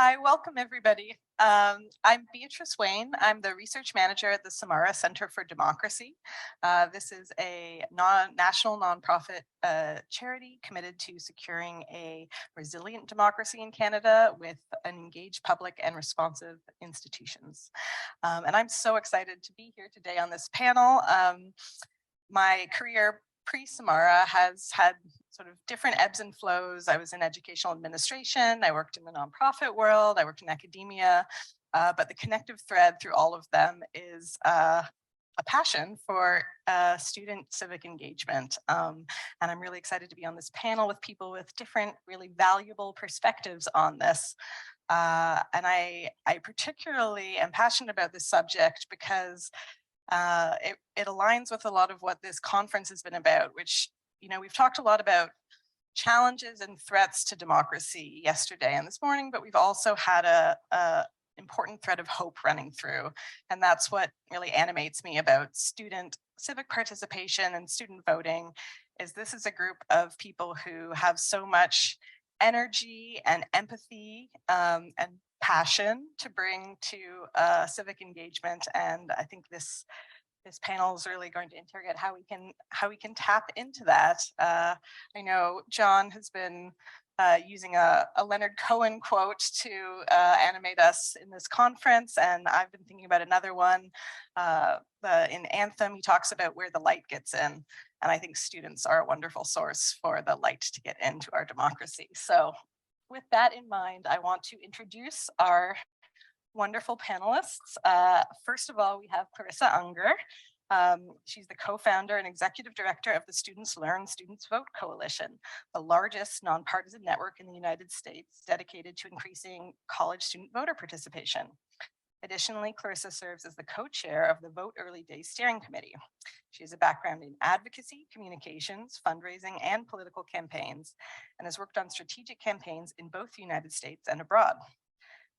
Hi, welcome everybody. I'm Beatrice Wayne. I'm the research manager at the Samara Center for Democracy. This is a national nonprofit charity committed to securing a resilient democracy in Canada with an engaged public and responsive institutions. And I'm so excited to be here today on this panel. My career pre-Samara has had sort of different ebbs and flows. I was in educational administration, I worked in the nonprofit world, I worked in academia, but the connective thread through all of them is a passion for student civic engagement. And I'm really excited to be on this panel with people with different really valuable perspectives on this. And I particularly am passionate about this subject because it aligns with a lot of what this conference has been about, which, we've talked a lot about challenges and threats to democracy yesterday and this morning, but we've also had a important thread of hope running through. And that's what really animates me about student civic participation and student voting, is this is a group of people who have so much energy and empathy and passion to bring to civic engagement. And I think this panel is really going to interrogate how we can tap into that. I know John has been using a Leonard Cohen quote to animate us in this conference, and I've been thinking about another one. In Anthem, he talks about where the light gets in, and I think students are a wonderful source for the light to get into our democracy. So with that in mind, I want to introduce our wonderful panelists. First of all, we have Clarissa Unger. She's the co-founder and executive director of the Students Learn, Students Vote Coalition, the largest nonpartisan network in the United States dedicated to increasing college student voter participation. Additionally, Clarissa serves as the co-chair of the Vote Early Days Steering Committee. She has a background in advocacy, communications, fundraising, and political campaigns, and has worked on strategic campaigns in both the United States and abroad.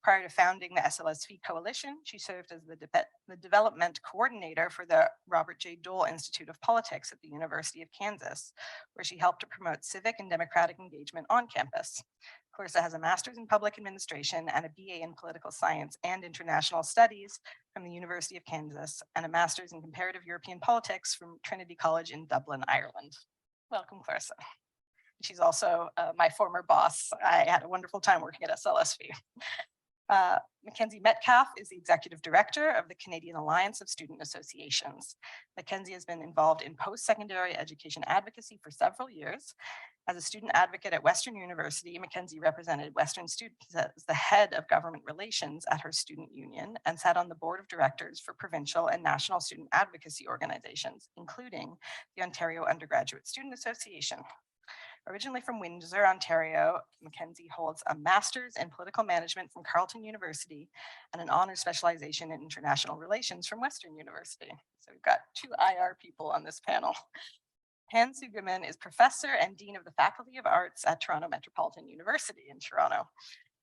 Prior to founding the SLSV Coalition, she served as the development coordinator for the Robert J. Dole Institute of Politics at the University of Kansas, where she helped to promote civic and democratic engagement on campus. Clarissa has a master's in public administration and a BA in political science and international studies from the University of Kansas, and a master's in comparative European politics from Trinity College in Dublin, Ireland. Welcome, Clarissa. She's also my former boss. I had a wonderful time working at SLSV. Mackenzie Metcalf is the executive director of the Canadian Alliance of Student Associations. Mackenzie has been involved in post-secondary education advocacy for several years. As a student advocate at Western University, Mackenzie represented Western students as the head of government relations at her student union and sat on the board of directors for provincial and national student advocacy organizations, including the Ontario Undergraduate Student Association. Originally from Windsor, Ontario, Mackenzie holds a master's in political management from Carleton University and an honors specialization in international relations from Western University. So we've got two IR people on this panel. Hans Sugerman is professor and dean of the Faculty of Arts at Toronto Metropolitan University in Toronto.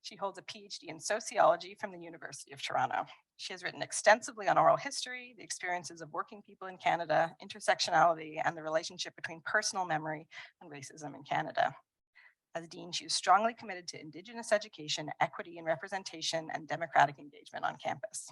She holds a PhD in sociology from the University of Toronto. She has written extensively on oral history, the experiences of working people in Canada, intersectionality, and the relationship between personal memory and racism in Canada. As dean, she is strongly committed to Indigenous education, equity and representation, and democratic engagement on campus.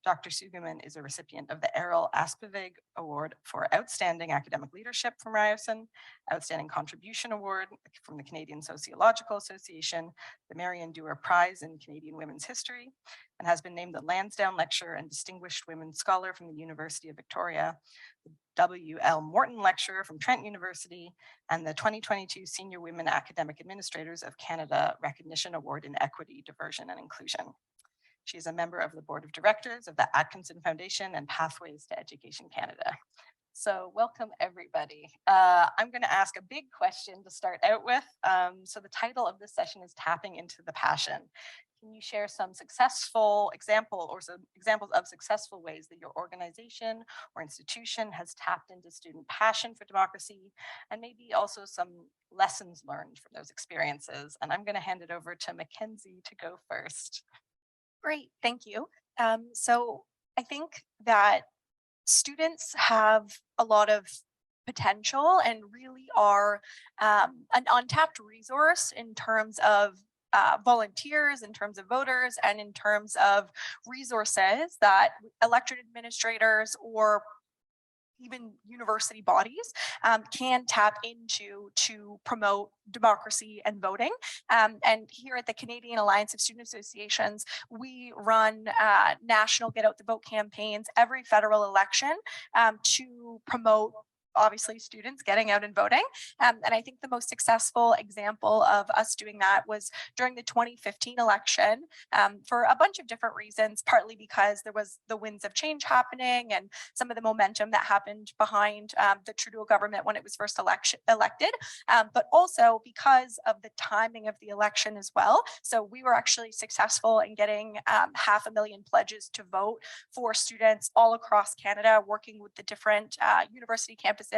Dr. Sugerman is a recipient of the Errol Aspevig Award for Outstanding Academic Leadership from Ryerson, Outstanding Contribution Award from the Canadian Sociological Association, the Marion Dewar Prize in Canadian Women's History, and has been named the Lansdowne Lecturer and Distinguished Women's Scholar from the University of Victoria, the W.L. Morton Lecturer from Trent University, and the 2022 Senior Women Academic Administrators of Canada Recognition Award in Equity, Diversion, and Inclusion. She is a member of the board of directors of the Atkinson Foundation and Pathways to Education Canada. So welcome everybody. I'm going to ask a big question to start out with. So the title of this session is Tapping into the Passion. Can you share some successful examples of successful ways that your organization or institution has tapped into student passion for democracy, and maybe also some lessons learned from those experiences? And I'm going to hand it over to Mackenzie to go first. Great, thank you. So I think that students have a lot of potential and really are an untapped resource in terms of volunteers, in terms of voters, and in terms of resources that elected administrators or even university bodies can tap into to promote democracy and voting. And here at the Canadian Alliance of Student Associations, we run national Get Out the Vote campaigns every federal election to promote obviously students getting out and voting. And I think the most successful example of us doing that was during the 2015 election for a bunch of different reasons, partly because there was the winds of change happening and some of the momentum that happened behind the Trudeau government when it was first elected, but also because of the timing of the election as well. So we were actually successful in getting 500,000 pledges to vote for students all across Canada, working with the different university campuses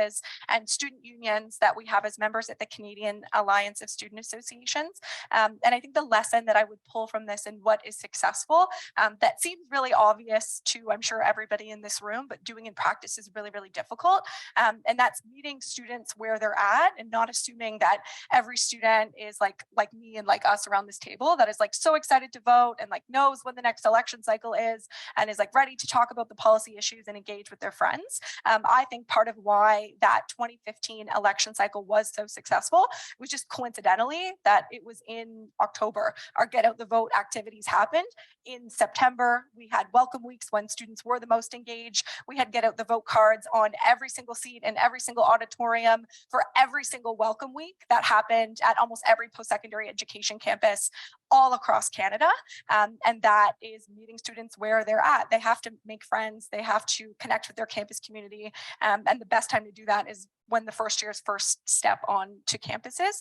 and student unions that we have as members at the Canadian Alliance of Student Associations. And I think the lesson that I would pull from this and what is successful, that seems really obvious to, I'm sure, everybody in this room, but doing in practice is really, really difficult. And that's meeting students where they're at and not assuming that every student is like me and like us around this table that is like so excited to vote and like knows when the next election cycle is and is like ready to talk about the policy issues and engage with their friends. I think part of why that 2015 election cycle was so successful was just coincidentally that it was in October. Our Get Out the Vote activities happened. In September, we had welcome weeks when students were the most engaged. We had Get Out the Vote cards on every single seat in every single auditorium for every single welcome week that happened at almost every post-secondary education campus all across Canada. And that is meeting students where they're at. They have to make friends. They have to connect with their campus community. And the best time to do that is when the first year's first step on to campuses.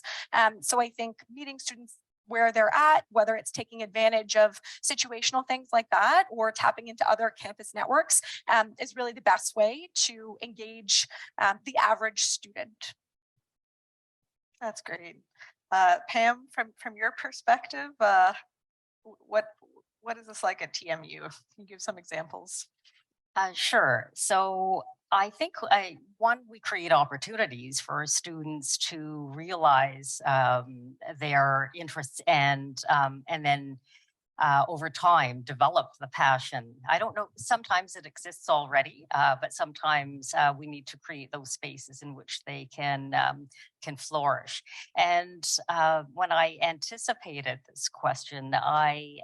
So I think meeting students where they're at, whether it's taking advantage of situational things like that or tapping into other campus networks, is really the best way to engage the average student. That's great. Pam, from your perspective, what is this like at TMU? Can you give some examples? Sure. So I think one, we create opportunities for students to realize their interests and then over time develop the passion. I don't know, sometimes it exists already, but sometimes we need to create those spaces in which they can flourish. And when I anticipated this question, I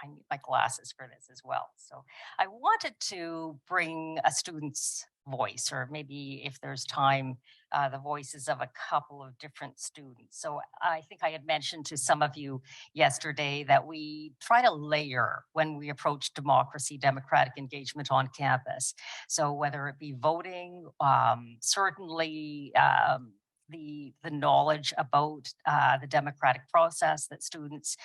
need my glasses for this as well. So I wanted to bring a student's voice, or maybe if there's time, the voices of a couple of different students. So I think I had mentioned to some of you yesterday that we try to layer when we approach democracy, democratic engagement on campus. So whether it be voting, certainly the knowledge about the democratic process that students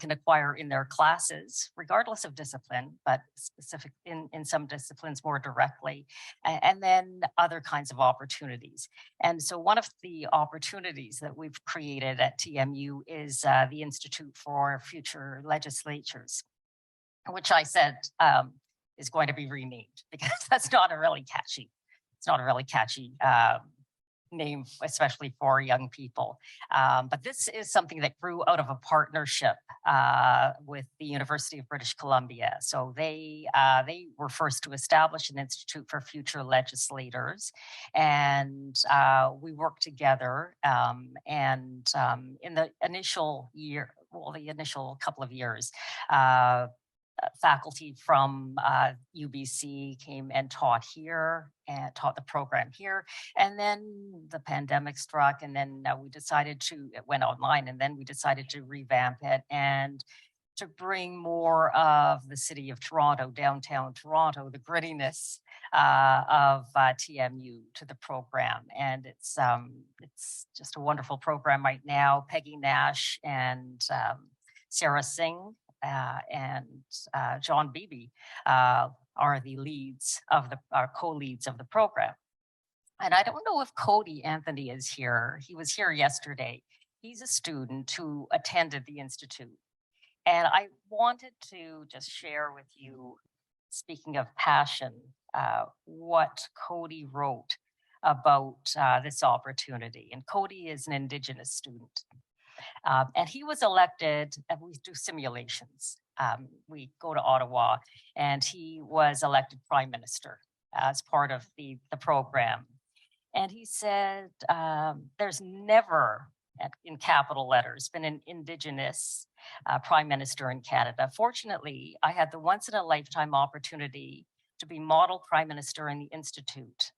can acquire in their classes, regardless of discipline, but specific in some disciplines more directly, and then other kinds of opportunities. And so one of the opportunities that we've created at TMU is the Institute for Future Legislatures, which I said is going to be renamed because that's not a really catchy, it's not a really catchy name, especially for young people. But this is something that grew out of a partnership with the University of British Columbia. So they were first to establish an Institute for Future Legislators, and we worked together. And in the initial year, well, the initial couple of years, faculty from UBC came and taught here and taught the program here. And then the pandemic struck, and then we decided it went online, and then we decided to revamp it and to bring more of the city of Toronto, downtown Toronto, the grittiness of TMU to the program. And it's just a wonderful program right now. Peggy Nash and Sarah Singh and John Beebe are the leads of co-leads of the program. And I don't know if Cody Anthony is here. He was here yesterday. He's a student who attended the Institute. And I wanted to just share with you, speaking of passion, what Cody wrote about this opportunity. And Cody is an Indigenous student. And he was elected, and we do simulations. We go to Ottawa, and he was elected prime minister as part of the program. And he said, there's never, in capital letters, been an Indigenous prime minister in Canada. Fortunately, I had the once in a lifetime opportunity to be model prime minister in the Institute.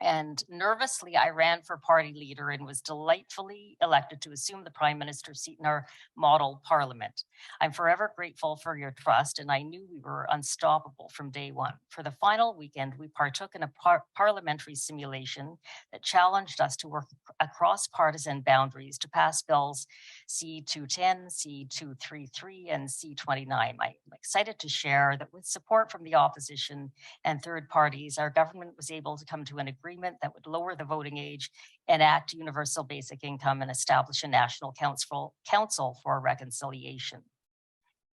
And nervously, I ran for party leader and was delightfully elected to assume the prime minister's seat in our model parliament. I'm forever grateful for your trust, and I knew we were unstoppable from day one. For the final weekend, we partook in a parliamentary simulation that challenged us to work across partisan boundaries to pass bills C-210, C-233, and C-29. I'm excited to share that with support from the opposition and third parties, our government was able to come to an agreement that would lower the voting age, enact universal basic income, and establish a national council for reconciliation.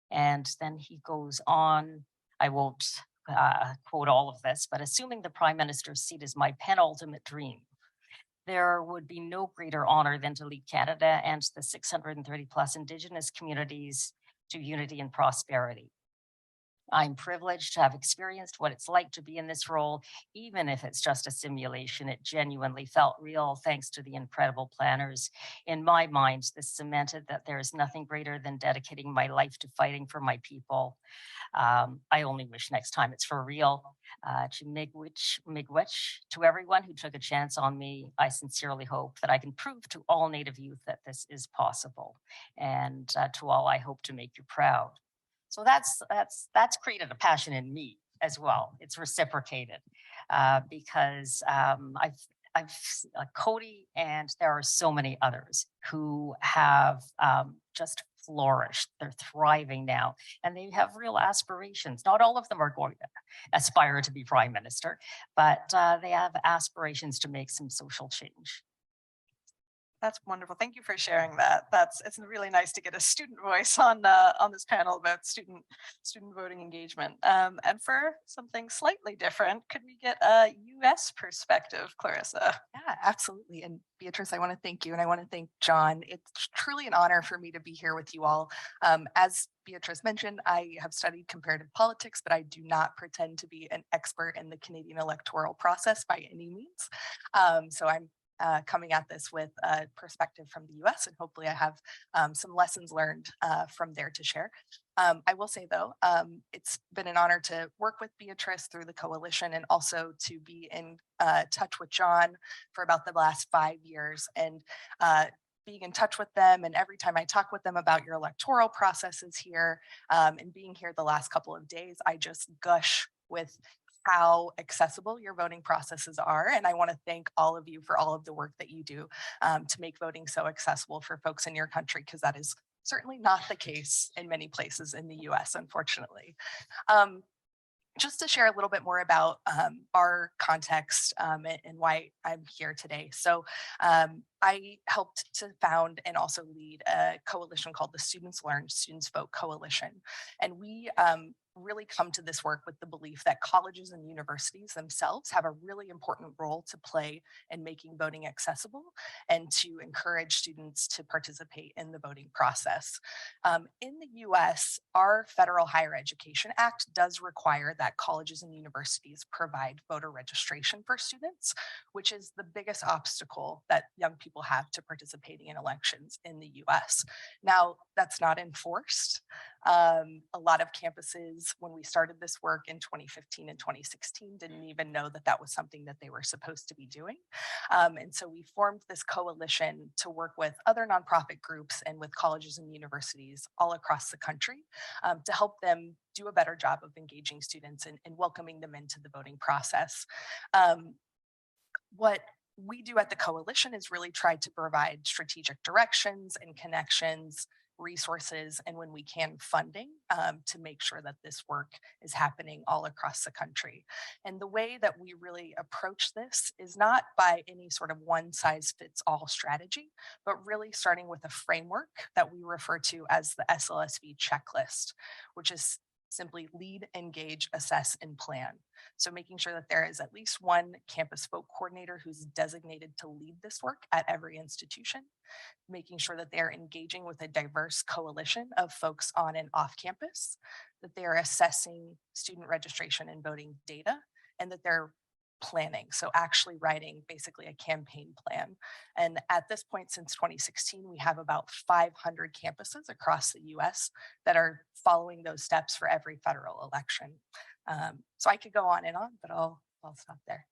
And then he goes on, I won't quote all of this, but assuming the prime minister's seat is my penultimate dream, there would be no greater honor than to lead Canada and the 630 plus Indigenous communities to unity and prosperity. I'm privileged to have experienced what it's like to be in this role, even if it's just a simulation. It genuinely felt real thanks to the incredible planners. In my mind, this cemented that there is nothing greater than dedicating my life to fighting for my people. I only wish next time it's for real. To miigwech, to everyone who took a chance on me, I sincerely hope that I can prove to all Native youth that this is possible. And to all, I hope to make you proud. So that's created a passion in me as well. It's reciprocated because I've Cody, and there are so many others who have just flourished. They're thriving now, and they have real aspirations. Not all of them are going to aspire to be prime minister, but they have aspirations to make some social change. That's wonderful. Thank you for sharing that. It's really nice to get a student voice on this panel about student voting engagement. And for something slightly different, could we get a U.S. perspective, Clarissa? Yeah, absolutely. And Beatrice, I want to thank you, and I want to thank John. It's truly an honor for me to be here with you all. As Beatrice mentioned, I have studied comparative politics, but I do not pretend to be an expert in the Canadian electoral process by any means. So I'm coming at this with a perspective from the US, and hopefully I have some lessons learned from there to share. I will say though, it's been an honor to work with Beatrice through the coalition, and also to be in touch with John for about the last 5 years, and being in touch with them. And every time I talk with them about your electoral processes here, and being here the last couple of days, I just gush with how accessible your voting processes are. And I want to thank all of you for all of the work that you do to make voting so accessible for folks in your country, because that is certainly not the case in many places in the US, unfortunately. Just to share a little bit more about our context and why I'm here today. So I helped to found and also lead a coalition called the Students Learn, Students Vote Coalition. And we really come to this work with the belief that colleges and universities themselves have a really important role to play in making voting accessible, and to encourage students to participate in the voting process. In the US, our Federal Higher Education Act does require that colleges and universities provide voter registration for students, which is the biggest obstacle that young people have to participating in elections in the US. Now, that's not enforced. A lot of campuses, when we started this work in 2015 and 2016, didn't even know that that was something that they were supposed to be doing. And so we formed this coalition to work with other nonprofit groups and with colleges and universities all across the country to help them do a better job of engaging students and welcoming them into the voting process. What we do at the coalition is really try to provide strategic directions and connections, resources, and when we can, funding to make sure that this work is happening all across the country. And the way that we really approach this is not by any sort of one size fits all strategy, but really starting with a framework that we refer to as the SLSV checklist, which is simply lead, engage, assess, and plan. So making sure that there is at least one campus folk coordinator who's designated to lead this work at every institution, making sure that they're engaging with a diverse coalition of folks on and off campus, that they're assessing student registration and voting data, and that they're planning. So actually writing basically a campaign plan. And at this point, since 2016, we have about 500 campuses across the US that are following those steps for every federal election. So I could go on, but I'll stop there.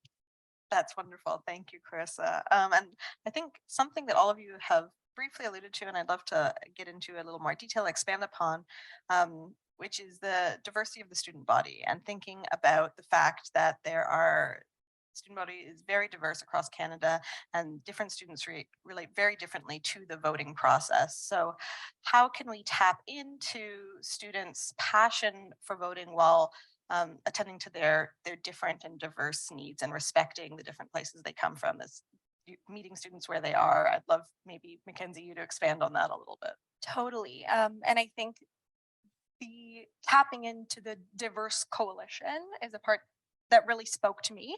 That's wonderful. Thank you, Carissa. And I think something that all of you have briefly alluded to, and I'd love to get into a little more detail, expand upon, which is the diversity of the student body, and thinking about the fact that student body is very diverse across Canada, and different students relate very differently to the voting process. So how can we tap into students' passion for voting while attending to their different and diverse needs and respecting the different places they come from, as meeting students where they are? I'd love maybe Mackenzie, you to expand on that a little bit. Totally. And I think the tapping into the diverse coalition is a part that really spoke to me,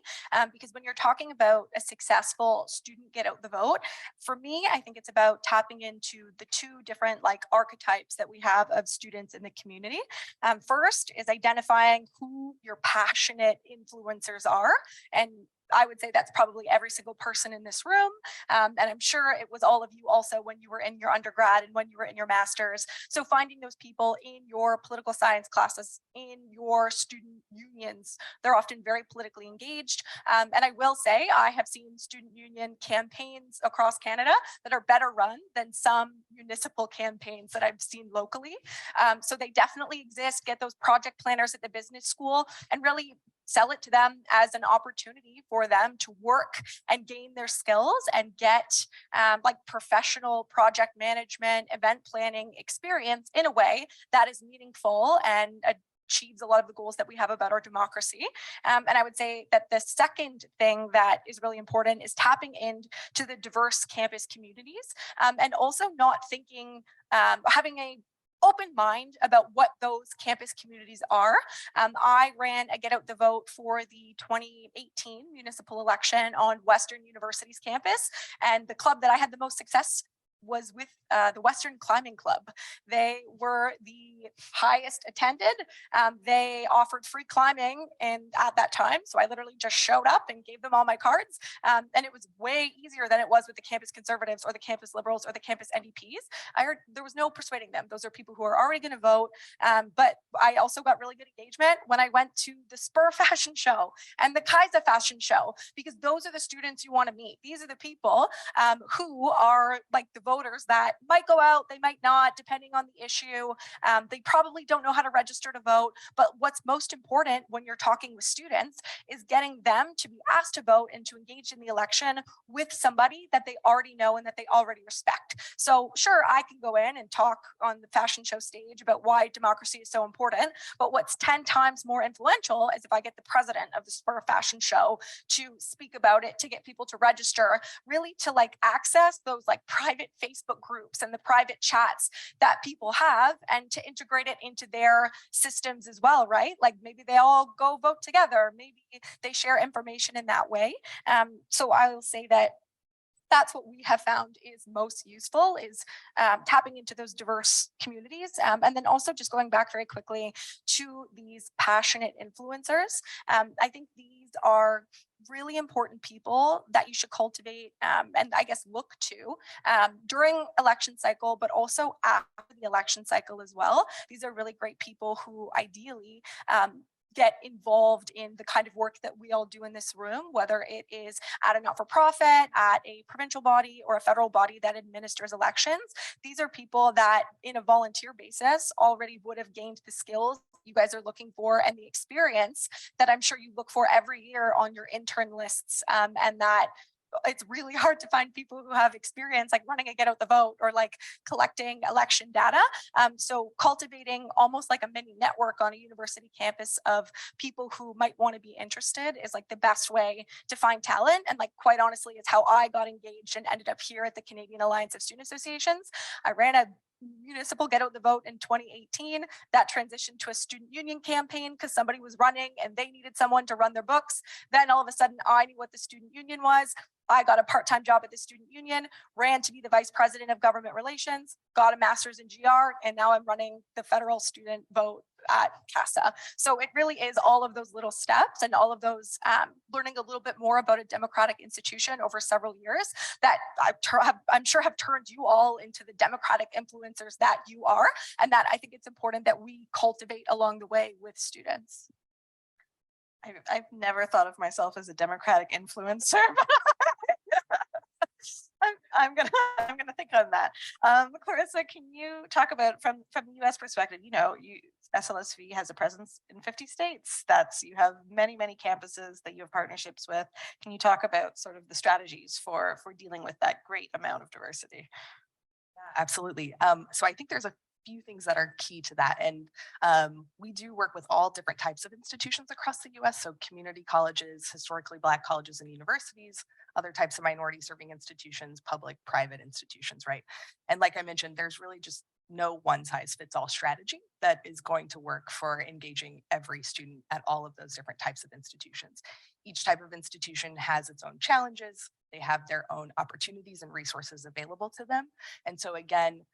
because when you're talking about a successful student get out the vote, for me, I think it's about tapping into the two different archetypes that we have of students in the community. First is identifying who your passionate influencers are, and I would say that's probably every single person in this room. And I'm sure it was all of you also when you were in your undergrad and when you were in your master's. So finding those people in your political science classes, in your student unions, they're often very politically engaged. And I will say, I have seen student union campaigns across Canada that are better run than some municipal campaigns that I've seen locally. So they definitely exist. Get those project planners at the business school and really sell it to them as an opportunity for them to work and gain their skills and get professional project management, event planning experience in a way that is meaningful and achieves a lot of the goals that we have about our democracy. And I would say that the second thing that is really important is tapping into the diverse campus communities, and also not thinking, having a open mind about what those campus communities are. I ran a Get Out the Vote for the 2018 municipal election on Western University's campus, and the club that I had the most success was with the Western Climbing Club. They were the highest attended. They offered free climbing at that time. So I literally just showed up and gave them all my cards. And it was way easier than it was with the campus conservatives or the campus liberals or the campus NDPs. I heard there was no persuading them. Those are people who are already going to vote. But I also got really good engagement when I went to the Spur fashion show and the Kaiser fashion show, because those are the students you want to meet. These are the people who are the voters that might go out, they might not, depending on the issue. They probably don't know how to register to vote. But what's most important when you're talking with students is getting them to be asked to vote and to engage in the election with somebody that they already know and that they already respect. So sure, I can go in and talk on the fashion show stage about why democracy is so important. But what's 10 times more influential is if I get the president of the Spur fashion show to speak about it, to get people to register, really to access those private Facebook groups and the private chats that people have, and to integrate it into their systems as well, right? Maybe they all go vote together. Maybe they share information in that way. So I will say that that's what we have found is most useful, is tapping into those diverse communities. And then also just going back very quickly to these passionate influencers. I think these are really important people that you should cultivate and I guess look to during election cycle, but also after the election cycle as well. These are really great people who ideally get involved in the kind of work that we all do in this room, whether it is at a not-for-profit, at a provincial body, or a federal body that administers elections. These are people that in a volunteer basis already would have gained the skills you guys are looking for and the experience that I'm sure you look for every year on your intern lists, and that it's really hard to find people who have experience running a Get Out the Vote or collecting election data. So cultivating almost like a mini network on a university campus of people who might want to be interested is the best way to find talent. And quite honestly, it's how I got engaged and ended up here at the Canadian Alliance of Student Associations. I ran a municipal get out the vote in 2018. That transitioned to a student union campaign because somebody was running and they needed someone to run their books. Then all of a sudden I knew what the student union was. I got a part-time job at the student union, ran to be the vice president of government relations, got a master's in GR, and now I'm running the federal student vote at CASA. So it really is all of those little steps and all of those learning a little bit more about a democratic institution over several years that I'm sure have turned you all into the democratic influencers that you are, and that I think it's important that we cultivate along the way with students. I've never thought of myself as a democratic influencer. I'm gonna think on that. Clarissa, can you talk about from the U.S. perspective? You know, SLSV has a presence in 50 states. You have many campuses that you have partnerships with. Can you talk about sort of the strategies for dealing with that great amount of diversity? Absolutely. So I think there's a few things that are key to that. And we do work with all different types of institutions across the US. So community colleges, historically Black colleges and universities, other types of minority serving institutions, public, private institutions, right? And like I mentioned, there's really just no one size fits all strategy that is going to work for engaging every student at all of those different types of institutions. Each type of institution has its own challenges. They have their own opportunities and resources available to them. And so again,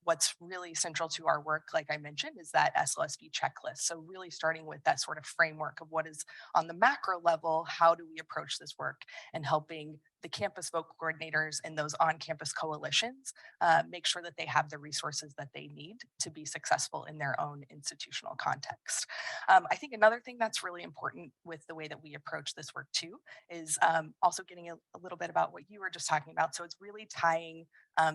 what's really central to our work, like I mentioned, is that SLSV checklist. So really starting with that sort of framework of what is on the macro level, how do we approach this work, and helping the campus vote coordinators and those on-campus coalitions make sure that they have the resources that they need to be successful in their own institutional context. I think another thing that's really important with the way that we approach this work too is also getting a little bit about what you were just talking about. So it's really tying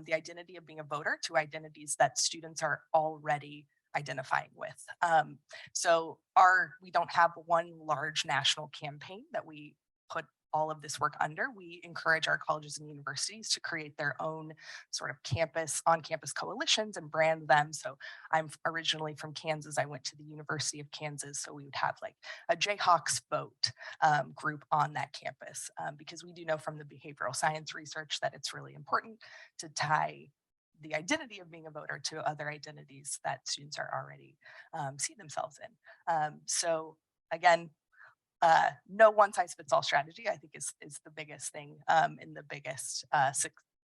the identity of being a voter to identities that students are already identifying with. So we don't have one large national campaign that we put all of this work under. We encourage our colleges and universities to create their own sort of on-campus coalitions and brand them. So I'm originally from Kansas. I went to the University of Kansas. So we would have like a Jayhawks vote group on that campus because we do know from the behavioral science research that it's really important to tie the identity of being a voter to other identities that students are already see themselves in. So again, no one size fits all strategy, I think is the biggest thing and the biggest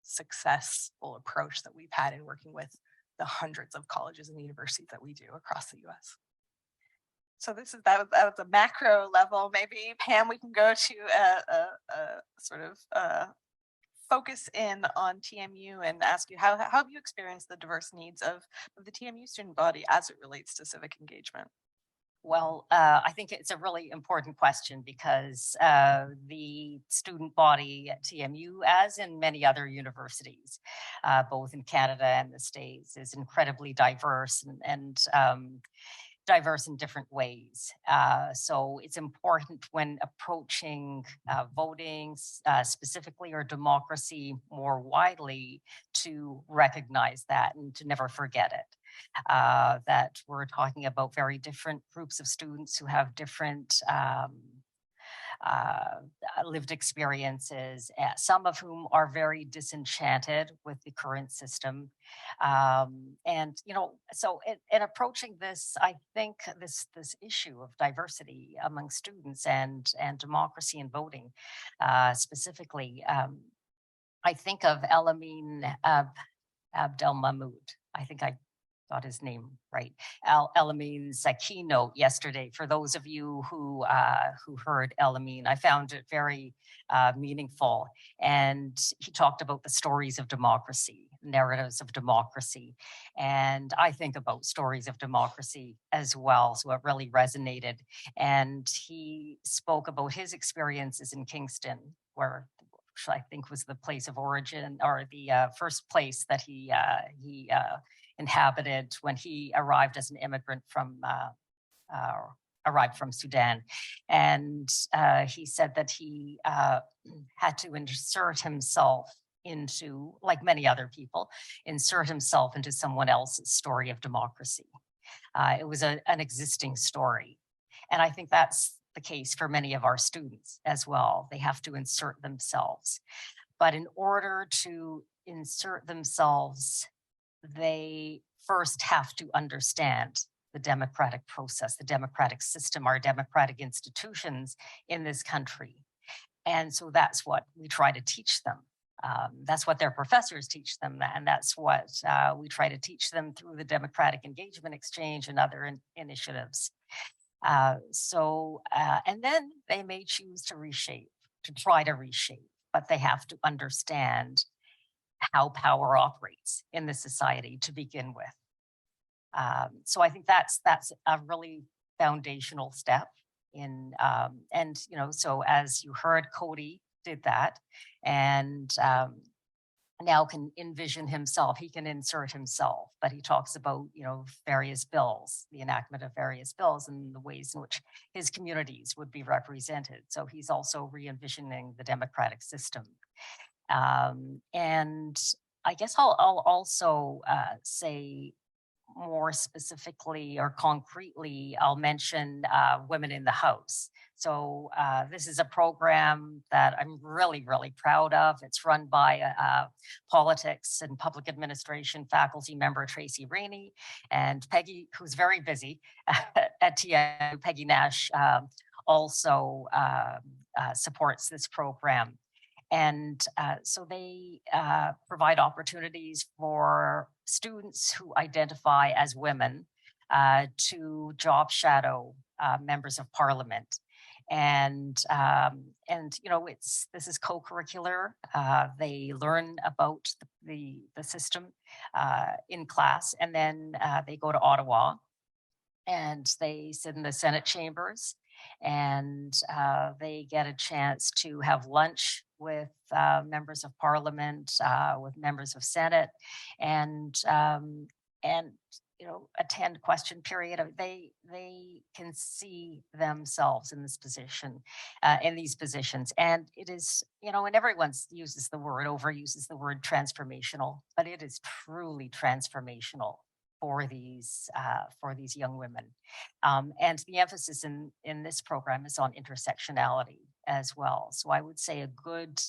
successful approach that we've had in working with the hundreds of colleges and universities that we do across the US. So that was a macro level. Maybe Pam, we can go to a sort of focus in on TMU and ask you how have you experienced the diverse needs of the TMU student body as it relates to civic engagement? Well, I think it's a really important question because the student body at TMU, as in many other universities, both in Canada and the States, is incredibly diverse and diverse in different ways. So it's important when approaching voting specifically or democracy more widely to recognize that and to never forget it. That we're talking about very different groups of students who have different lived experiences, some of whom are very disenchanted with the current system. And, you know, so in approaching this, I think this issue of diversity among students and democracy and voting specifically, I think of Elamin Abdelmahmoud. I think I got his name right. Elamin's keynote yesterday. For those of you who heard Elamin, I found it very meaningful. And he talked about the stories of democracy, narratives of democracy. And I think about stories of democracy as well. So it really resonated. And he spoke about his experiences in Kingston, which I think was the place of origin or the first place that he inhabited when he arrived as an immigrant arrived from Sudan. And he said that he had to insert himself into, like many other people, insert himself into someone else's story of democracy. It was an existing story. And I think that's the case for many of our students as well. They have to insert themselves. But in order to insert themselves they first have to understand the democratic process, the democratic system, our democratic institutions in this country. And so that's what we try to teach them. That's what their professors teach them, and that's what we try to teach them through the Democratic Engagement Exchange and other initiatives. And then they may choose to try to reshape, but they have to understand how power operates in the society to begin with. So I think that's a really foundational step in, so as you heard, Cody did that, and now can envision himself, he can insert himself, but he talks about, various bills, the enactment of various bills and the ways in which his communities would be represented. So he's also re-envisioning the democratic system. And I guess I'll also say more specifically or concretely, I'll mention Women in the House. So this is a program that I'm really, really proud of. It's run by politics and public administration faculty member Tracy Rainey and Peggy, who's very busy at TMU. Peggy Nash also supports this program. And so they provide opportunities for students who identify as women to job shadow members of parliament. And this is co-curricular. They learn about the system in class, and then they go to Ottawa and they sit in the Senate chambers, and they get a chance to have lunch with members of parliament, with members of Senate, and attend question period. They can see themselves in this position, in these positions, and it is, and everyone overuses the word transformational, but it is truly transformational for these young women. And the emphasis in this program is on intersectionality as well. So I would say a good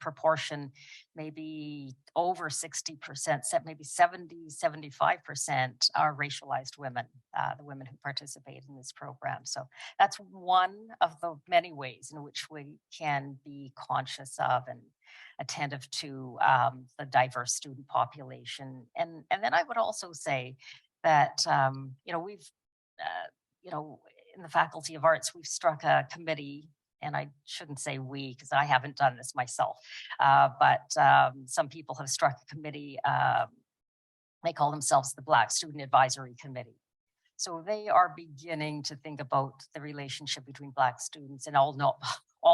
proportion, maybe over 60%, maybe 75% are racialized women, the women who participate in this program. So that's one of the many ways in which we can be conscious of and attentive to the diverse student population. And then I would also say that, we've, in the Faculty of Arts, we've struck a committee, and I shouldn't say we, because I haven't done this myself, but some people have struck a committee. They call themselves the Black Student Advisory Committee. So they are beginning to think about the relationship between Black students, and all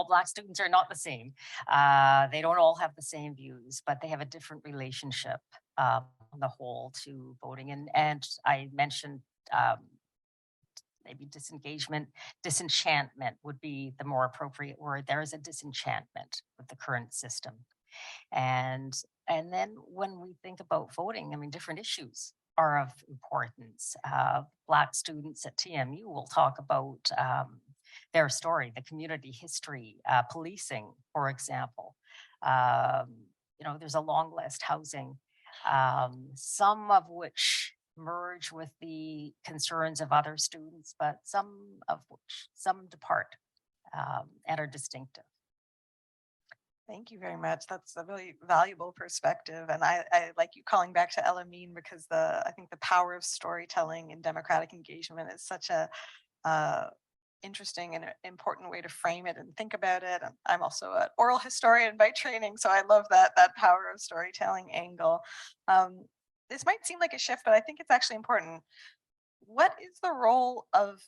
Black students are not the same. They don't all have the same views, but they have a different relationship on the whole to voting. And I mentioned maybe disenchantment would be the more appropriate word. There is a disenchantment with the current system. And then when we think about voting, different issues are of importance. Black students at TMU will talk about their story, the community history, policing, for example. There's a long list, housing, some of which merge with the concerns of other students, but some depart and are distinctive. Thank you very much. That's a really valuable perspective. And I like you calling back to Ella Mean, because I think the power of storytelling and democratic engagement is such a interesting and important way to frame it and think about it. And I'm also an oral historian by training, so I love that power of storytelling angle. This might seem like a shift, but I think it's actually important. What is the role of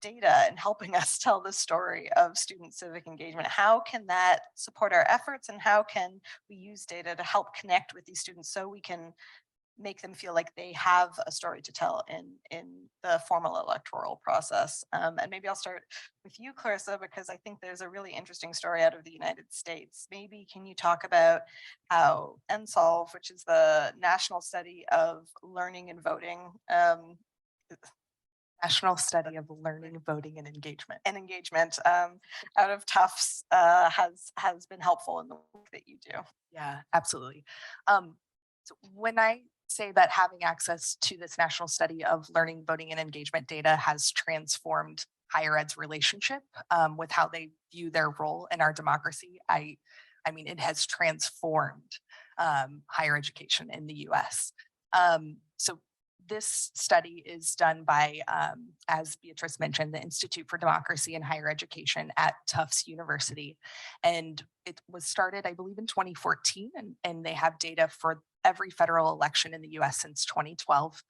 data in helping us tell the story of student civic engagement? How can that support our efforts, and how can we use data to help connect with these students so we can make them feel like they have a story to tell in the formal electoral process? And maybe I'll start with you, Clarissa, because I think there's a really interesting story out of the United States. Maybe can you talk about how NSOLVE, which is the National Study of Learning and Voting, National Study of Learning, Voting, and Engagement. Out of Tufts has been helpful in the work that you do. Yeah, absolutely. So when I say that having access to this national study of learning, voting, and engagement data has transformed higher ed's relationship with how they view their role in our democracy. I mean, it has transformed higher education in the US. So this study is done by, as Beatrice mentioned, the Institute for Democracy and Higher Education at Tufts University. And it was started, I believe, in 2014, and they have data for every federal election in the US since 2012.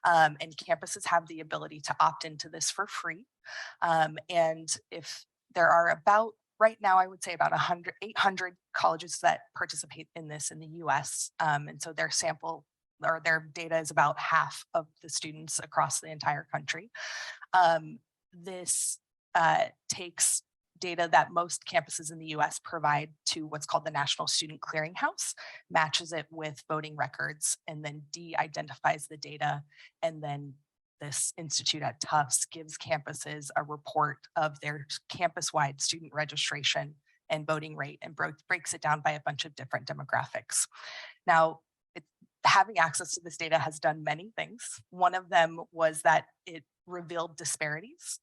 And campuses have the ability to opt into this for free. And if there are about, right now, I would say about 800 colleges that participate in this in the US. And so their sample or their data is about half of the students across the entire country. This takes data that most campuses in the US provide to what's called the National Student Clearinghouse, matches it with voting records, and then de-identifies the data. And then this institute at Tufts gives campuses a report of their campus-wide student registration and voting rate, and breaks it down by a bunch of different demographics. Now, having access to this data has done many things. One of them was that it revealed disparities,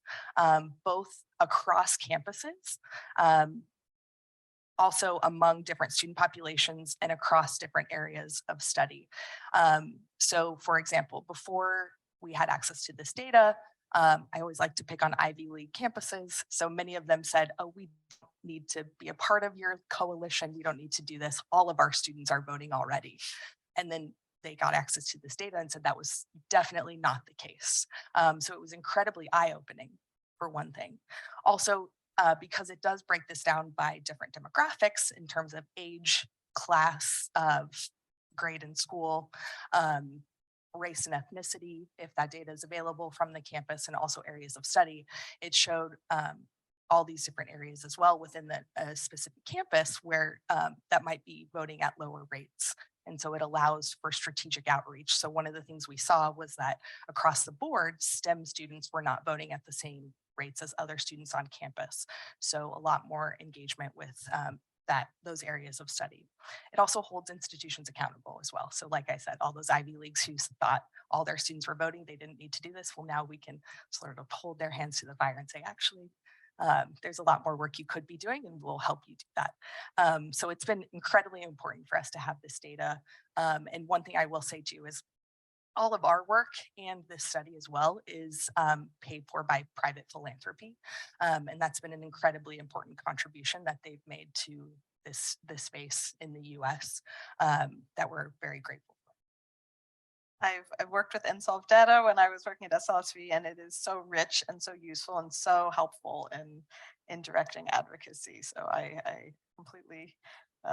both across campuses, also among different student populations and across different areas of study. So for example, before we had access to this data, I always like to pick on Ivy League campuses. So many of them said, oh, we don't need to be a part of your coalition. We don't need to do this. All of our students are voting already. And then they got access to this data and said that was definitely not the case. So it was incredibly eye-opening, for one thing. Also, because it does break this down by different demographics in terms of age, class, of grade in school, race and ethnicity, if that data is available from the campus, and also areas of study, it showed all these different areas as well within the specific campus where that might be voting at lower rates. And so it allows for strategic outreach. So one of the things we saw was that across the board, STEM students were not voting at the same rates as other students on campus. So a lot more engagement with those areas of study. It also holds institutions accountable as well. So like I said, all those Ivy Leagues who thought all their students were voting, they didn't need to do this. Well, now we can sort of hold their hands to the fire and say, actually, there's a lot more work you could be doing, and we'll help you do that. So it's been incredibly important for us to have this data. And one thing I will say too is all of our work and this study as well is paid for by private philanthropy. And that's been an incredibly important contribution that they've made to this space in the US that we're very grateful for. I've worked with NSolve data when I was working at SLSV, and it is so rich and so useful and so helpful in directing advocacy. So I completely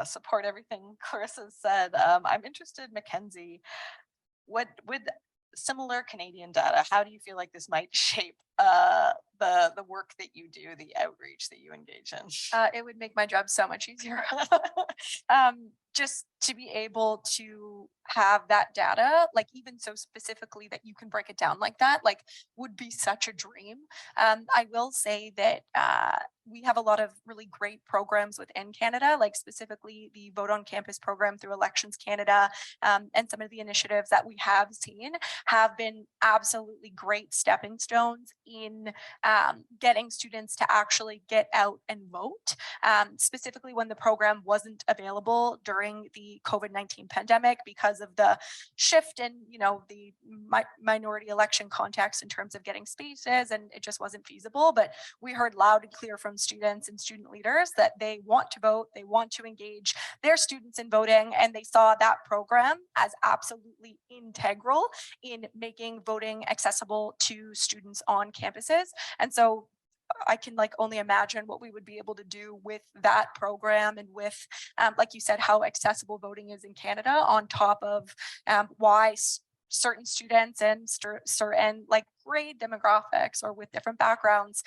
support everything Clarissa said. I'm interested, Mackenzie, what with similar Canadian data, how do you feel like this might shape the work that you do, the outreach that you engage in? It would make my job so much easier. Just to be able to have that data, like even so specifically that you can break it down like that, like would be such a dream. I will say that we have a lot of really great programs within Canada, like specifically the Vote on Campus program through Elections Canada, and some of the initiatives that we have seen have been absolutely great stepping stones in getting students to actually get out and vote, specifically when the program wasn't available during the COVID-19 pandemic because of the shift in, the minority election context in terms of getting spaces, and it just wasn't feasible. But we heard loud and clear from students and student leaders that they want to vote, they want to engage their students in voting, and they saw that program as absolutely integral in making voting accessible to students on campuses. And so I can only imagine what we would be able to do with that program, and with, like you said, how accessible voting is in Canada, on top of why certain students and certain grade demographics or with different backgrounds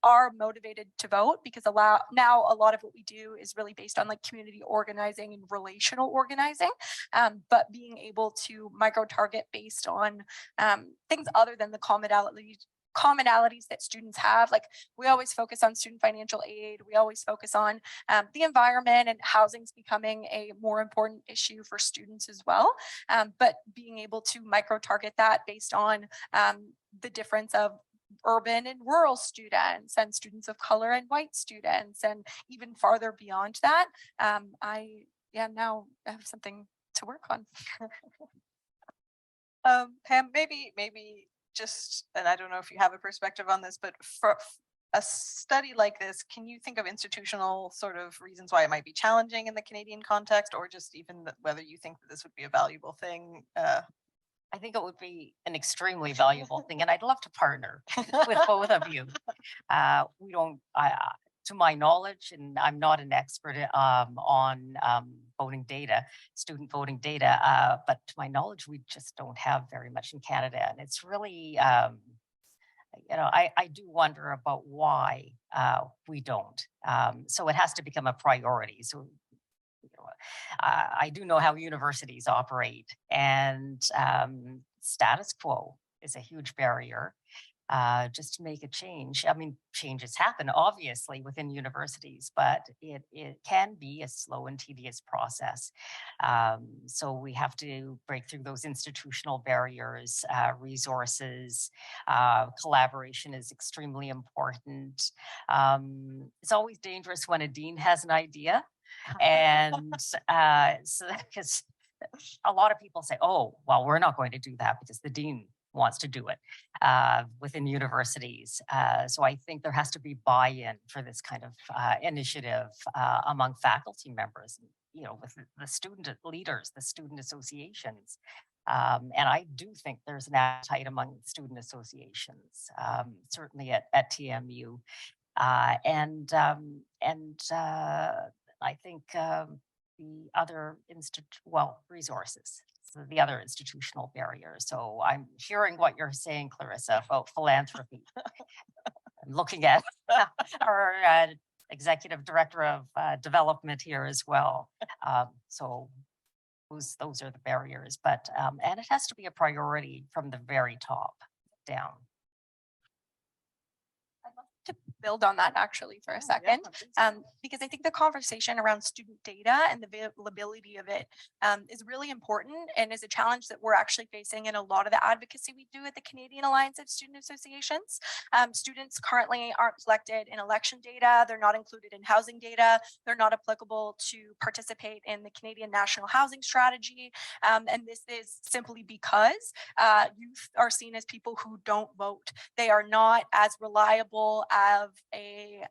are motivated to vote, because now a lot of what we do is really based on community organizing and relational organizing, but being able to micro target based on things other than the commonalities that students have. Like we always focus on student financial aid. We always focus on the environment, and housing's becoming a more important issue for students as well. But being able to micro target that based on the difference of urban and rural students and students of color and white students, and even farther beyond that, now I have something to work on. Pam, maybe just, and I don't know if you have a perspective on this, but for a study like this, can you think of institutional sort of reasons why it might be challenging in the Canadian context, or just even whether you think that this would be a valuable thing? I think it would be an extremely valuable thing, and I'd love to partner with both of you. We don't, to my knowledge, and I'm not an expert on voting data, student voting data, but to my knowledge, we just don't have very much in Canada, and it's really, I do wonder about why we don't. So it has to become a priority. So I do know how universities operate, and status quo is a huge barrier. Just to make a change. I mean, changes happen obviously within universities, but it can be a slow and tedious process. So we have to break through those institutional barriers, resources, collaboration is extremely important. It's always dangerous when a dean has an idea. And so because a lot of people say, oh, well, we're not going to do that because the dean wants to do it within universities. So I think there has to be buy-in for this kind of initiative among faculty members, with the student leaders, the student associations. And I do think there's an appetite among student associations, certainly at TMU. And I think the other resources. So the other institutional barriers. So I'm hearing what you're saying, Clarissa, about philanthropy. I'm looking at our executive director of development here as well. So those are the barriers, but and it has to be a priority from the very top down. To build on that actually for a second, because I think the conversation around student data and the availability of it is really important, and is a challenge that we're actually facing in a lot of the advocacy we do at the Canadian Alliance of Student Associations. Students currently aren't collected in election data. They're not included in housing data. They're not applicable to participate in the Canadian National Housing Strategy. And this is simply because youth are seen as people who don't vote. They are not as reliable of a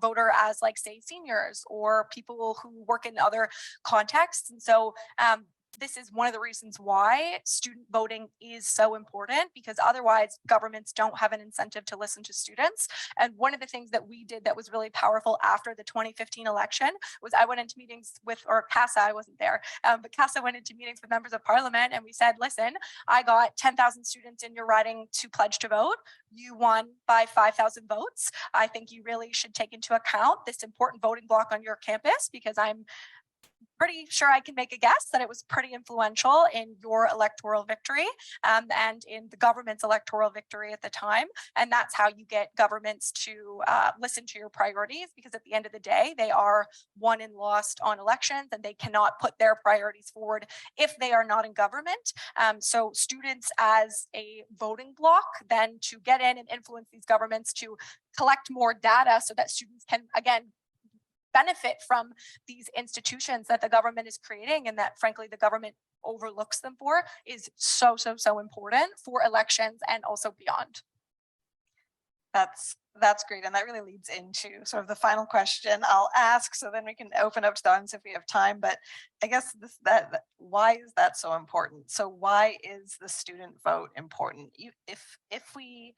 voter as, like, say, seniors or people who work in other contexts. And so this is one of the reasons why student voting is so important, because otherwise governments don't have an incentive to listen to students. And one of the things that we did that was really powerful after the 2015 election was I went into meetings with, or CASA, I wasn't there, but CASA went into meetings with members of parliament, and we said, listen, I got 10,000 students in your riding to pledge to vote. You won by 5,000 votes. I think you really should take into account this important voting block on your campus, because I'm pretty sure I can make a guess that it was pretty influential in your electoral victory and in the government's electoral victory at the time. And that's how you get governments to listen to your priorities, because at the end of the day, they are won and lost on elections, and they cannot put their priorities forward if they are not in government. So students as a voting bloc then to get in and influence these governments to collect more data so that students can, again, benefit from these institutions that the government is creating and that frankly the government overlooks them for, is so important for elections and also beyond. That's great, and that really leads into sort of the final question I'll ask, so then we can open up to the audience if we have time. But I guess why is that so important? So why is the student vote important? If we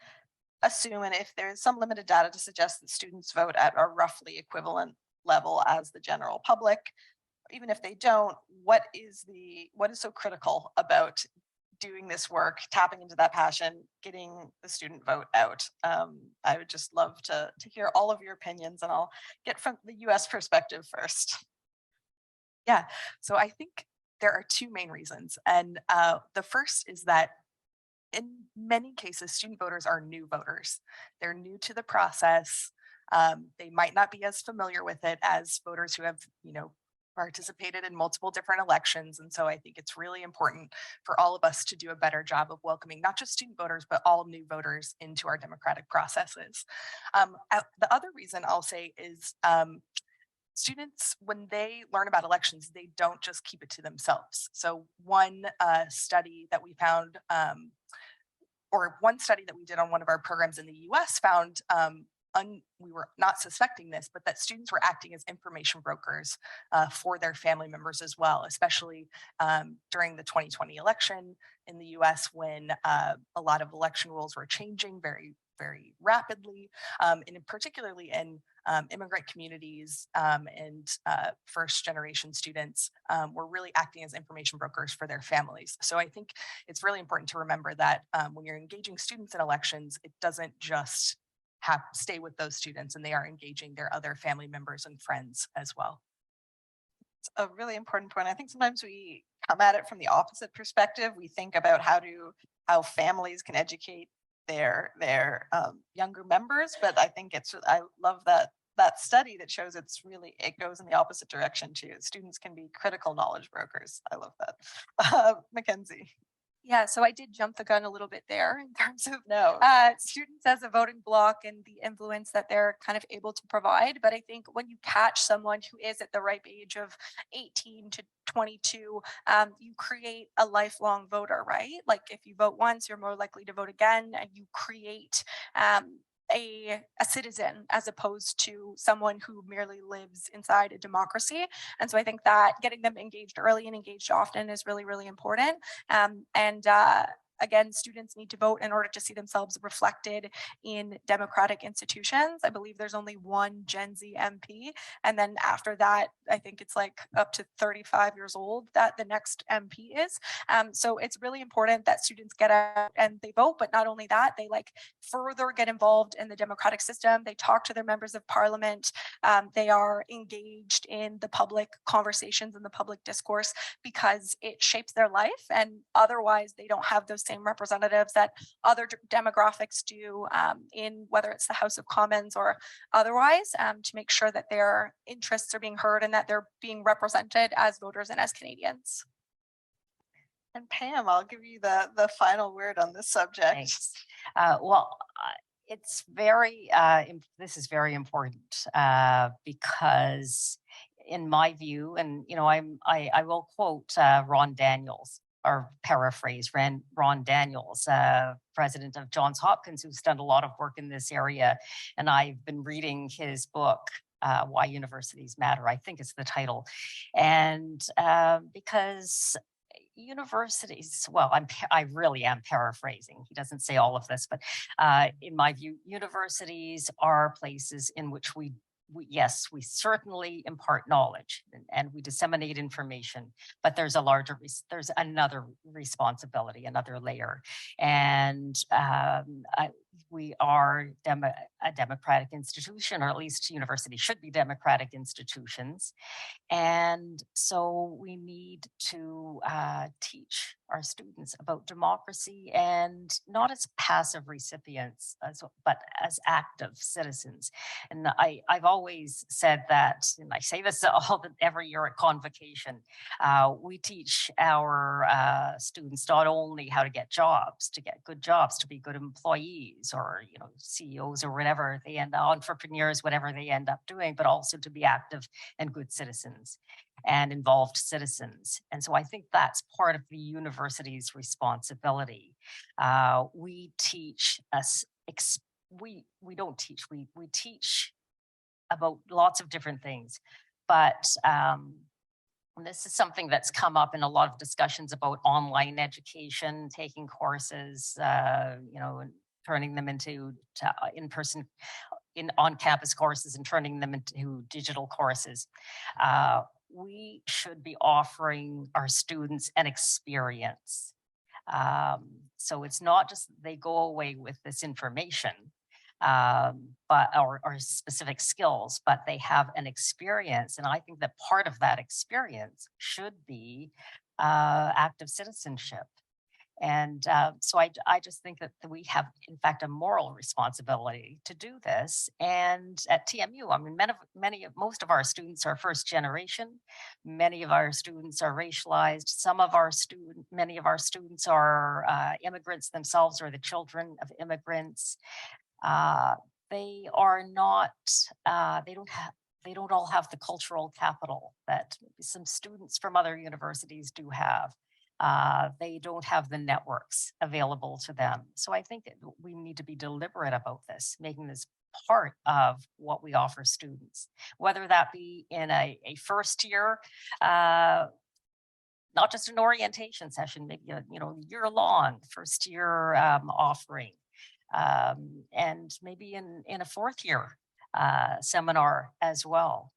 assume, and if there is some limited data to suggest that students vote at a roughly equivalent level as the general public, even if they don't, what is so critical about doing this work, tapping into that passion, getting the student vote out? I would just love to hear all of your opinions, and I'll get from the US perspective first. Yeah, so I think there are two main reasons. And the first is that in many cases, student voters are new voters. They're new to the process. They might not be as familiar with it as voters who have, participated in multiple different elections. And so I think it's really important for all of us to do a better job of welcoming not just student voters, but all new voters into our democratic processes. The other reason I'll say is students, when they learn about elections, they don't just keep it to themselves. So one study that we found, or one study that we did on one of our programs in the US found, we were not suspecting this, but that students were acting as information brokers for their family members as well, especially during the 2020 election in the US when a lot of election rules were changing very, very rapidly, and particularly in immigrant communities and first generation students were really acting as information brokers for their families. So I think it's really important to remember that when you're engaging students in elections, it doesn't just stay with those students, and they are engaging their other family members and friends as well. It's a really important point. I think sometimes we come at it from the opposite perspective. We think about how families can educate their younger members, but I think I love that study that shows it goes in the opposite direction too. Students can be critical knowledge brokers. I love that. Mackenzie. Yeah, so I did jump the gun a little bit there in terms of No. students as a voting bloc and the influence that they're kind of able to provide. But I think when you catch someone who is at the ripe age of 18 to 22, you create a lifelong voter, right? Like if you vote once, you're more likely to vote again, and you create a citizen as opposed to someone who merely lives inside a democracy. And so I think that getting them engaged early and engaged often is really, really important. Again, students need to vote in order to see themselves reflected in democratic institutions. I believe there's only one Gen Z MP. And then after that, I think it's like up to 35 years old that the next MP is. So it's really important that students get out and they vote, but not only that, they further get involved in the democratic system. They talk to their members of parliament. They are engaged in the public conversations and the public discourse because it shapes their life. And otherwise, they don't have those same representatives that other demographics do in whether it's the House of Commons or otherwise, to make sure that their interests are being heard and that they're being represented as voters and as Canadians. And Pam, I'll give you the final word on this subject. Thanks. It's this is very important because in my view, and I will quote Ron Daniels, or paraphrase Ron Daniels, president of Johns Hopkins, who's done a lot of work in this area. And I've been reading his book, Why Universities Matter, I think is the title. And because universities, well, I really am paraphrasing. He doesn't say all of this, but in my view, universities are places in which we certainly impart knowledge and we disseminate information, but there's another responsibility, another layer. And we are a democratic institution, or at least universities should be democratic institutions. And so we need to teach our students about democracy, and not as passive recipients, but as active citizens. And I've always said that, and I say this every year at convocation, we teach our students not only how to get jobs, to get good jobs, to be good employees, or CEOs or whatever they entrepreneurs, whatever they end up doing, but also to be active and good citizens and involved citizens. And so I think that's part of the university's responsibility. We teach we don't teach, we teach about lots of different things, but this is something that's come up in a lot of discussions about online education, taking courses, turning them into in-person, on-campus courses and turning them into digital courses. We should be offering our students an experience. So it's not just they go away with this information, or specific skills, but they have an experience. And I think that part of that experience should be active citizenship. And so I just think that we have, in fact, a moral responsibility to do this. And at TMU, I mean, most of our students are first generation. Many of our students are racialized. Many of our students are immigrants themselves or the children of immigrants. They are not, they don't all have the cultural capital that some students from other universities do have. They don't have the networks available to them. So I think that we need to be deliberate about this, making this part of what we offer students, whether that be in a first year, not just an orientation session, maybe a year long first year offering, and maybe in a fourth year seminar as well.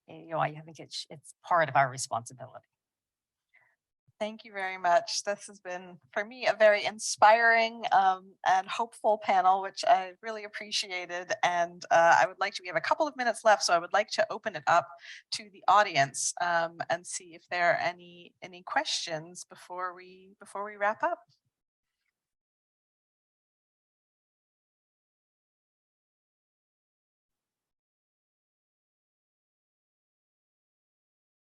I think it's part of our responsibility. Thank you very much. This has been, for me, a very inspiring and hopeful panel, which I really appreciated. And I would like to, we have a couple of minutes left, so I would like to open it up to the audience and see if there are any questions before we wrap up.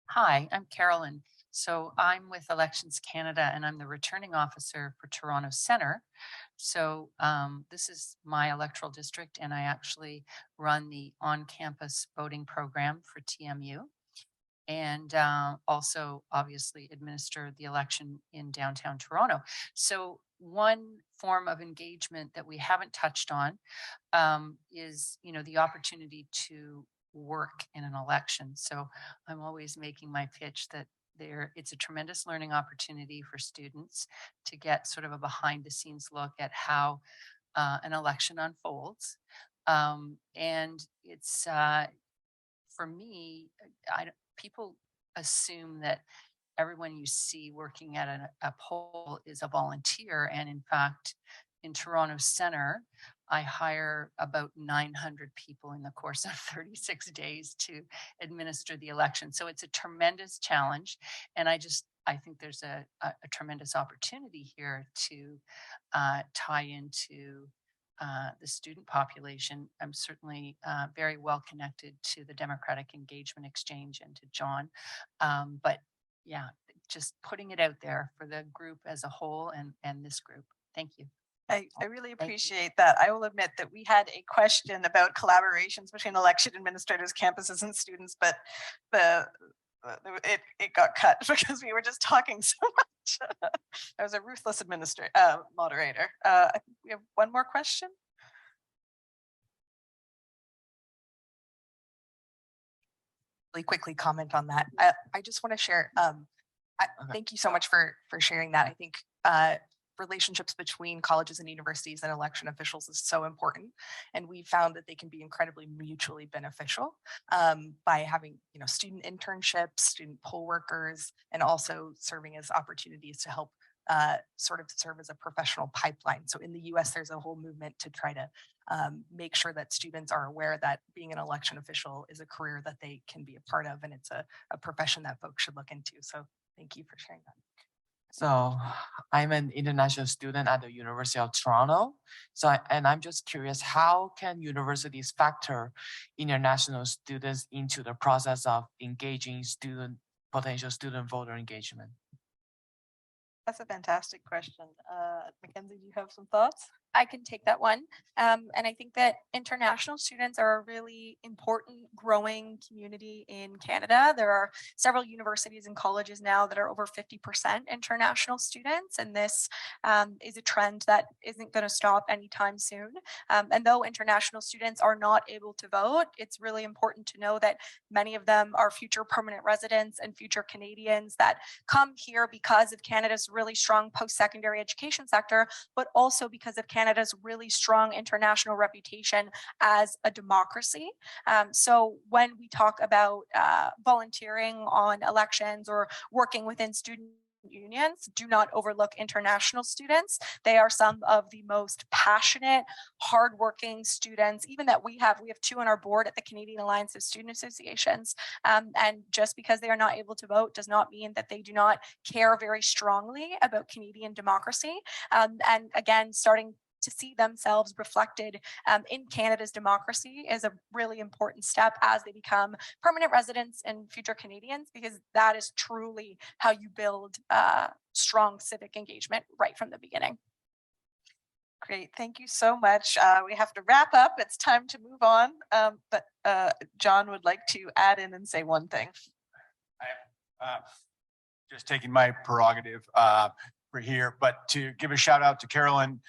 Hi, I'm Carolyn. So I'm with Elections Canada and I'm the returning officer for Toronto Centre. So this is my electoral district and I actually run the on-campus voting program for TMU and also obviously administer the election in downtown Toronto. So one form of engagement that we haven't touched on is, the opportunity to work in an election. So I'm always making my pitch that it's a tremendous learning opportunity for students to get sort of a behind the scenes look at how an election unfolds. And it's, for me, people assume that everyone you see working at a poll is a volunteer. And in fact, in Toronto Centre, I hire about 900 people in the course of 36 days to administer the election. So it's a tremendous challenge. And I think there's a tremendous opportunity here to tie into the student population. I'm certainly very well connected to the Democratic Engagement Exchange and to John. But yeah, just putting it out there for the group as a whole and this group. Thank you. I really appreciate that. I will admit that we had a question about collaborations between election administrators, campuses, and students, but it got cut because we were just talking so much. I was a ruthless moderator. I think we have one more question. Really quickly comment on that. I just want to share. Thank you so much for sharing that. I think relationships between colleges and universities and election officials is so important, and we found that they can be incredibly mutually beneficial by having student internships, student poll workers, and also serving as opportunities to help sort of serve as a professional pipeline. So in the US, there's a whole movement to try to make sure that students are aware that being an election official is a career that they can be a part of, and it's a profession that folks should look into. So thank you for sharing that. So I'm an international student at the University of Toronto. I'm just curious, how can universities factor international students into the process of engaging potential student voter engagement? That's a fantastic question. Mackenzie, do you have some thoughts? I can take that one. And I think that international students are a really important growing community in Canada. There are several universities and colleges now that are over 50% international students. And this is a trend that isn't going to stop anytime soon. And though international students are not able to vote, it's really important to know that many of them are future permanent residents and future Canadians that come here because of Canada's really strong post-secondary education sector, but also because of Canada's really strong international reputation as a democracy. So when we talk about volunteering on elections or working within student unions. Do not overlook international students. They are some of the most passionate, hardworking students, even that we have. We have 2 on our board at the Canadian Alliance of Student Associations. And just because they are not able to vote does not mean that they do not care very strongly about Canadian democracy. And again, starting to see themselves reflected in Canada's democracy is a really important step as they become permanent residents and future Canadians, because that is truly how you build strong civic engagement right from the beginning. Great, thank you so much. We have to wrap up. It's time to move on. But John would like to add in and say one thing. Just taking my prerogative for here, but to give a shout out to Carolyn,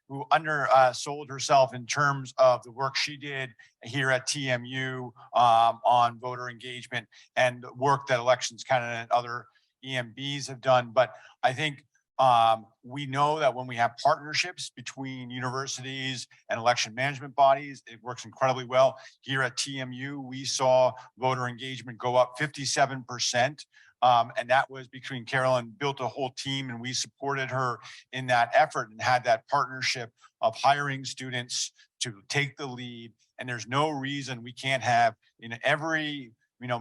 who undersold herself in terms of the work she did here at TMU on voter engagement and the work that Elections Canada and other EMBs have done. But I think we know that when we have partnerships between universities and election management bodies, it works incredibly well. Here at TMU, we saw voter engagement go up 57%. And that was between Carolyn built a whole team, and we supported her in that effort and had that partnership of hiring students to take the lead. And there's no reason we can't have in every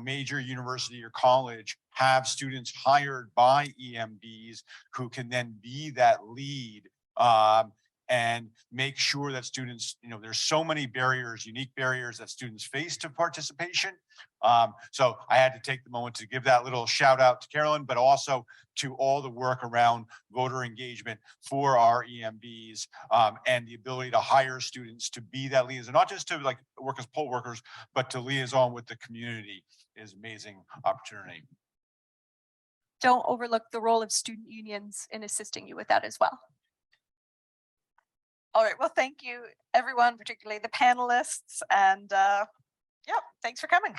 major university or college have students hired by EMBs who can then be that lead and make sure that students, there's so many barriers, unique barriers that students face to participation. So I had to take the moment to give that little shout out to Carolyn, but also to all the work around voter engagement for our EMBs and the ability to hire students to be that liaison, not just to like work as poll workers, but to liaison with the community is amazing opportunity. Don't overlook the role of student unions in assisting you with that as well. All right, well, thank you, everyone, particularly the panelists. And yeah, thanks for coming.